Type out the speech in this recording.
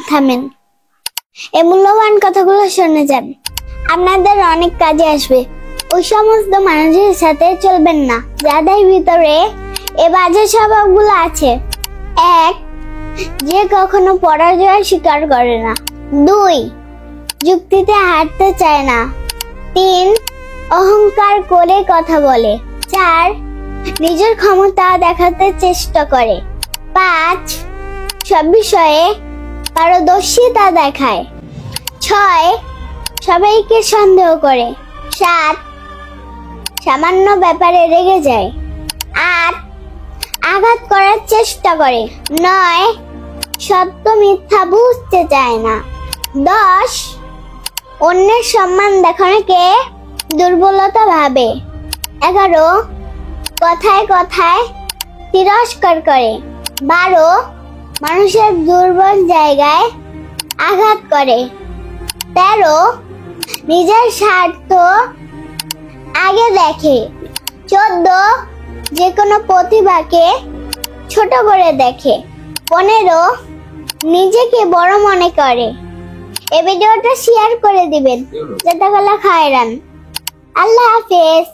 থামেন এই মূল্যবান কথাগুলো শুনে যান, আপনাদের অনেক কাজে আসবে। ওই সমস্ত মানুষের সাথে চলবেন না যাদের ভিতরে এ বাজে স্বভাবগুলো আছে। 1. যে কখনো পরাজয় স্বীকার করে না। 2. যুক্তিতে হারতে চায় না। 3. অহংকার করে কথা বলে। 4. নিজের ক্ষমতা দেখাতে চেষ্টা করে। 5. সব বিষয়ে পারদর্শিতা দেখায়। 6. সবাইকে সন্দেহ করে। 7. সামান্য ব্যাপারে রেগে যায়। 8. আঘাত করার চেষ্টা করে। 9. সত্য মিথ্যা বুঝতে চায় না। 10. অন্যের সম্মান দেখানোকে দুর্বলতা ভাবে। 11. কথায় কথায় তিরস্কার করে। 12. মানুষের দুর্বল জায়গায় আঘাত করে। 13. নিজের স্বার্থ আগে দেখে। 14. যে কোনো প্রতিভাকে ছোট করে দেখে। 15. নিজেকে বড় মনে করে। এই ভিডিওটা শেয়ার করে দিবেন। জাযাকাল্লাহ খায়রান। আল্লাহ হাফেজ।